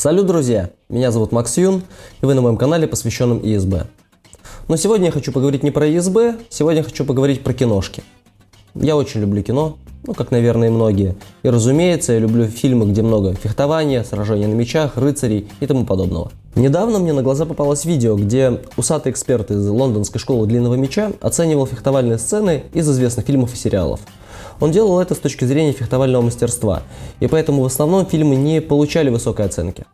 Салют, друзья! Меня зовут Макс Юн, и вы на моем канале, посвященном ИСБ. Но сегодня я хочу поговорить не про ИСБ, сегодня я хочу поговорить про киношки. Я очень люблю кино, как, наверное, и многие. И, разумеется, я люблю фильмы, где много фехтования, сражений на мечах, рыцарей и тому подобного. Недавно мне на глаза попалось видео, где усатый эксперт из лондонской школы длинного меча оценивал фехтовальные сцены из известных фильмов и сериалов. Он делал это с точки зрения фехтовального мастерства, и поэтому в основном фильмы не получали высокой оценки.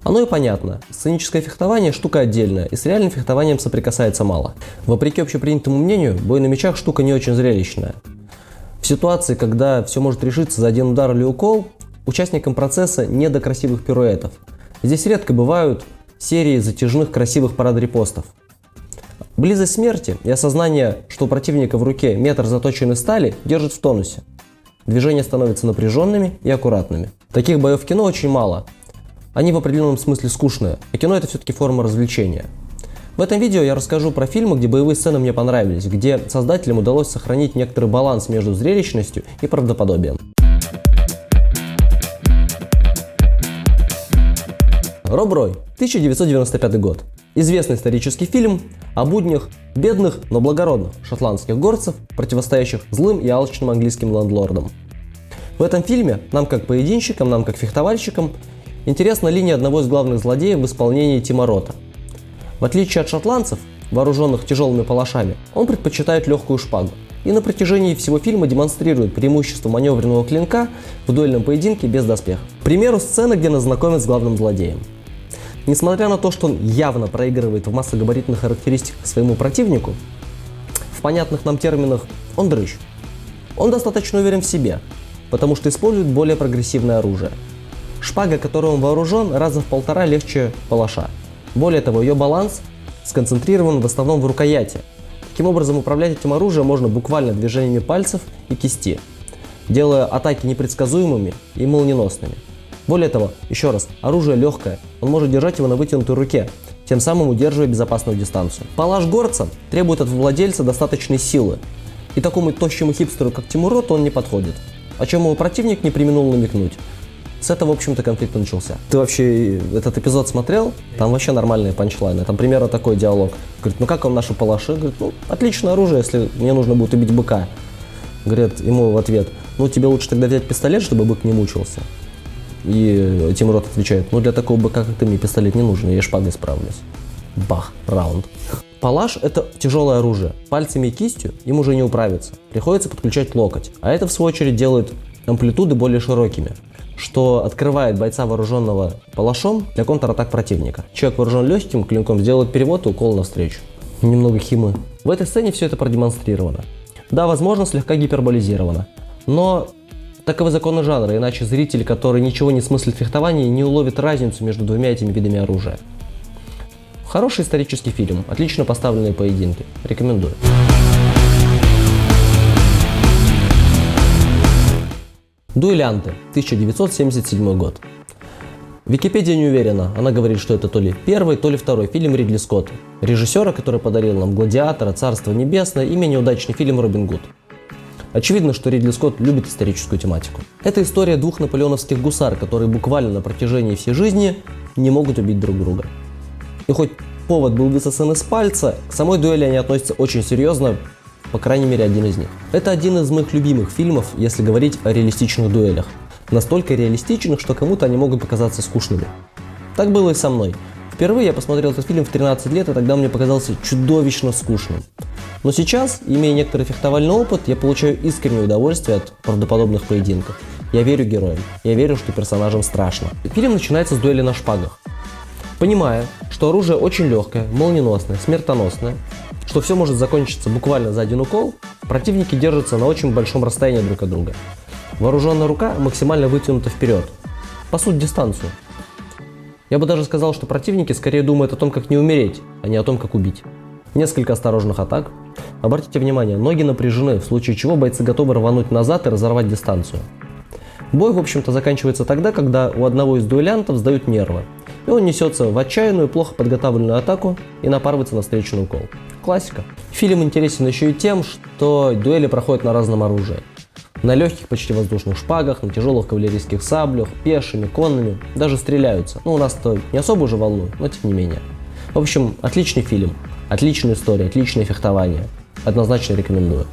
Оно и понятно, сценическое фехтование – штука отдельная, и с реальным фехтованием соприкасается мало. Вопреки общепринятому мнению, бой на мечах – штука не очень зрелищная. В ситуации, когда все может решиться за один удар или укол, участникам процесса не до красивых пируэтов. Здесь редко бывают серии затяжных красивых парад-репостов. Близость смерти и осознание, что у противника в руке метр заточенной стали, держит в тонусе. Движения становятся напряженными и аккуратными. Таких боев в кино очень мало. Они в определенном смысле скучные, а кино — это все-таки форма развлечения. В этом видео я расскажу про фильмы, где боевые сцены мне понравились, где создателям удалось сохранить некоторый баланс между зрелищностью и правдоподобием. Роб Рой, 1995 год. Известный исторический фильм о буднях бедных, но благородных шотландских горцев, противостоящих злым и алчным английским лендлордам. В этом фильме нам как поединщикам, нам как фехтовальщикам интересна линия одного из главных злодеев в исполнении Тима Рота. В отличие от шотландцев, вооруженных тяжелыми палашами, он предпочитает легкую шпагу и на протяжении всего фильма демонстрирует преимущество маневренного клинка в дуэльном поединке без доспехов. К примеру, сцена, где нас знакомят с главным злодеем. Несмотря на то, что он явно проигрывает в массогабаритных характеристиках своему противнику, в понятных нам терминах он дрыщ. Он достаточно уверен в себе, потому что использует более прогрессивное оружие. Шпага, которой он вооружен, раза в полтора легче палаша. Более того, ее баланс сконцентрирован в основном в рукояти. Таким образом, управлять этим оружием можно буквально движениями пальцев и кисти, делая атаки непредсказуемыми и молниеносными. Более того, еще раз, оружие легкое, он может держать его на вытянутой руке, тем самым удерживая безопасную дистанцию. Палаш горца требует от владельца достаточной силы, и такому тощему хипстеру, как Тиму Роту, он не подходит, о чем его противник не преминул намекнуть. С этого, в общем-то, конфликт начался. Ты вообще этот эпизод смотрел? Там вообще нормальные панчлайны. Там примерно такой диалог. Говорит, как вам наши палаши? Говорит, отличное оружие, если мне нужно будет убить быка. Говорит ему в ответ, тебе лучше тогда взять пистолет, чтобы бык не мучился. И Тим Рот отвечает, для такого быка, как ты, мне пистолет не нужен, я шпагой справлюсь. Бах, раунд. Палаш — это тяжелое оружие. Пальцами и кистью им уже не управиться. Приходится подключать локоть. А это, в свою очередь, делает амплитуды более широкими, что открывает бойца, вооруженного палашом, для контратак противника. Человек, вооружен легким клинком, сделает перевод и укол навстречу. Немного химы. В этой сцене все это продемонстрировано. Да, возможно, слегка гиперболизировано. Но таковы законы жанра, иначе зритель, который ничего не смыслит в фехтовании, не уловит разницу между двумя этими видами оружия. Хороший исторический фильм, отлично поставленные поединки. Рекомендую. Дуэлянты, 1977 год. Википедия не уверена, она говорит, что это то ли первый, то ли второй фильм Ридли Скотта, режиссера, который подарил нам «Гладиатора», «Царство небесное» и менее удачный фильм «Робин Гуд». Очевидно, что Ридли Скотт любит историческую тематику. Это история двух наполеоновских гусар, которые буквально на протяжении всей жизни не могут убить друг друга. И хоть повод был высосан из пальца, к самой дуэли они относятся очень серьезно, по крайней мере один из них. Это один из моих любимых фильмов, если говорить о реалистичных дуэлях. Настолько реалистичных, что кому-то они могут показаться скучными. Так было и со мной. Впервые я посмотрел этот фильм в 13 лет, и тогда мне показался чудовищно скучным. Но сейчас, имея некоторый фехтовальный опыт, я получаю искреннее удовольствие от правдоподобных поединков. Я верю героям, я верю, что персонажам страшно. Фильм начинается с дуэли на шпагах. Понимая, что оружие очень легкое, молниеносное, смертоносное, что все может закончиться буквально за один укол, противники держатся на очень большом расстоянии друг от друга. Вооруженная рука максимально вытянута вперед, пасут дистанцию. Я бы даже сказал, что противники скорее думают о том, как не умереть, а не о том, как убить. Несколько осторожных атак. Обратите внимание, ноги напряжены, в случае чего бойцы готовы рвануть назад и разорвать дистанцию. Бой, в общем-то, заканчивается тогда, когда у одного из дуэлянтов сдают нервы, и он несется в отчаянную, плохо подготовленную атаку и напарывается на встречный укол. Классика. Фильм интересен еще и тем, что дуэли проходят на разном оружии. На легких почти воздушных шпагах, на тяжелых кавалерийских саблях, пешими, конными, даже стреляются. Ну, у нас-то не особо уже волнует, но тем не менее. В общем, отличный фильм, отличная история, отличное фехтование. Однозначно рекомендую.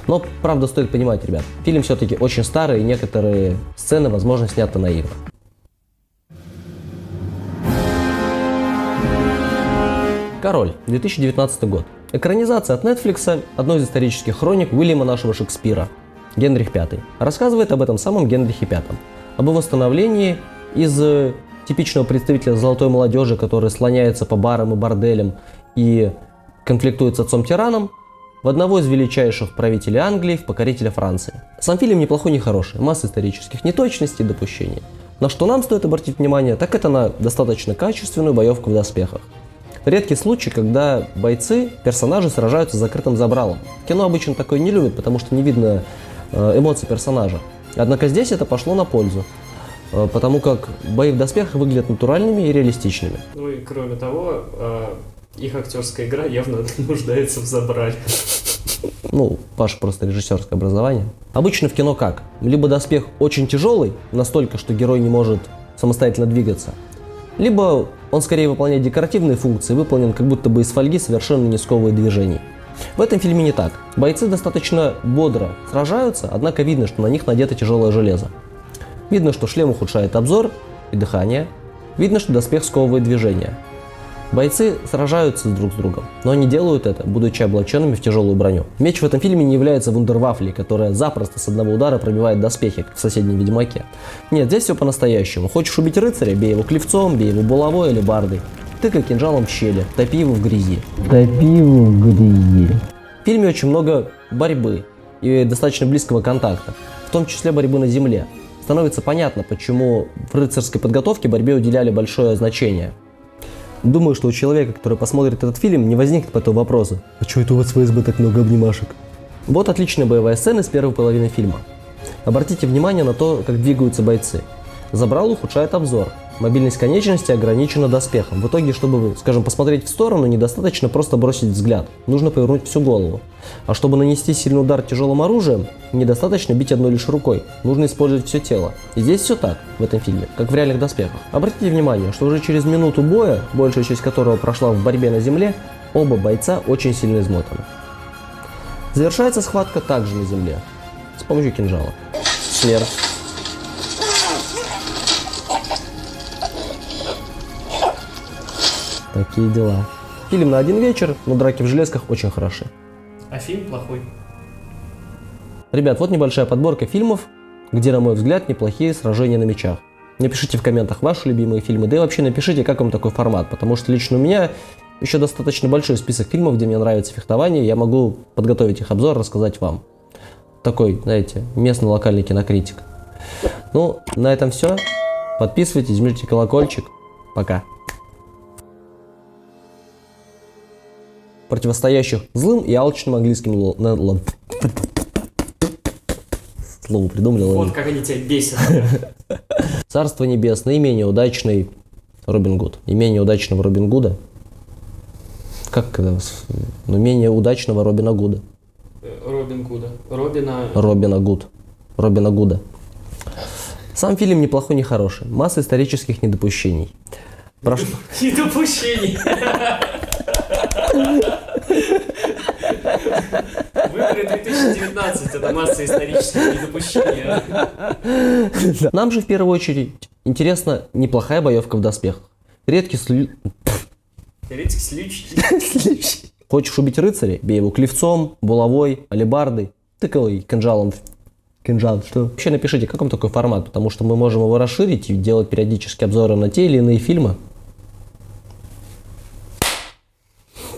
Но, правда, стоит понимать, ребят, фильм все-таки очень старый, и некоторые сцены, возможно, сняты наивно. «Король», 2019 год. Экранизация от Netflix одной из исторических хроник Уильяма нашего Шекспира, Генрих V. Рассказывает об этом самом Генрихе V, об его становлении из типичного представителя золотой молодежи, который слоняется по барам и борделям и конфликтует с отцом-тираном, в одного из величайших правителей Англии, в покорителя Франции. Сам фильм неплохой, не хороший, масса исторических неточностей и допущений. На что нам стоит обратить внимание, так это на достаточно качественную боевку в доспехах. Редкий случай, когда бойцы, персонажи сражаются с закрытым забралом. Кино обычно такое не любит, потому что не видно эмоций персонажа. Однако здесь это пошло на пользу, потому как бои в доспехах выглядят натуральными и реалистичными. Ну и кроме того, их актерская игра явно нуждается в забрале. Ну, Паша просто режиссерское образование. Обычно в кино как? Либо доспех очень тяжелый, настолько, что герой не может самостоятельно двигаться, либо он скорее выполняет декоративные функции, выполнен как будто бы из фольги, совершенно не сковывая движений. В этом фильме не так. Бойцы достаточно бодро сражаются, однако видно, что на них надето тяжелое железо. Видно, что шлем ухудшает обзор и дыхание. Видно, что доспех сковывает движение. Бойцы сражаются друг с другом, но они делают это, будучи облаченными в тяжелую броню. Меч в этом фильме не является вундервафлей, которая запросто с одного удара пробивает доспехи, как в соседнем Ведьмаке. Нет, здесь все по-настоящему. Хочешь убить рыцаря, бей его клевцом, бей его булавой или бардой. Тыкай кинжалом в щели, топи его в грязи. Топи его в грязи. В фильме очень много борьбы и достаточно близкого контакта, в том числе борьбы на земле. Становится понятно, почему в рыцарской подготовке борьбе уделяли большое значение. Думаю, что у человека, который посмотрит этот фильм, не возникнет по этому вопроса. А чё это у вас в ФСБ так много обнимашек? Вот отличная боевая сцена с первой половины фильма. Обратите внимание на то, как двигаются бойцы. Забрало ухудшает обзор. Мобильность конечности ограничена доспехом. В итоге, чтобы, скажем, посмотреть в сторону, недостаточно просто бросить взгляд. Нужно повернуть всю голову. А чтобы нанести сильный удар тяжелым оружием, недостаточно бить одной лишь рукой. Нужно использовать все тело. И здесь все так, в этом фильме, как в реальных доспехах. Обратите внимание, что уже через минуту боя, большая часть которого прошла в борьбе на земле, оба бойца очень сильно измотаны. Завершается схватка также на земле, с помощью кинжала. Смерть. Такие дела. Фильм на один вечер, но драки в железках очень хороши. А фильм плохой. Ребят, вот небольшая подборка фильмов, где, на мой взгляд, неплохие сражения на мечах. Напишите в комментах ваши любимые фильмы, да и вообще напишите, как вам такой формат, потому что лично у меня еще достаточно большой список фильмов, где мне нравится фехтование, я могу подготовить их обзор, рассказать вам. Такой, знаете, местный локальный кинокритик. Ну, на этом все. Подписывайтесь, жмите колокольчик. Пока. Противостоящих злым и алчным английским слово придумали. Вот как они тебя бесят. Царство небесное, менее удачный Робин Гуд. И менее удачного Робин Гуда. Как это? Ну, менее удачного Робина Гуда. Робин Гуда. Робина Гуда. Сам фильм неплохой, не хороший. Масса исторических недопущений. Недопущений. Выборы 2019 – это масса исторических недопущений. Нам же в первую очередь интересна неплохая боевка в доспехах. Редкий случай. Хочешь убить рыцаря? Бей его клевцом, булавой, алебардой, тыкай кинжалом. Кинжал, что? Вообще напишите, как вам такой формат, потому что мы можем его расширить и делать периодически обзоры на те или иные фильмы.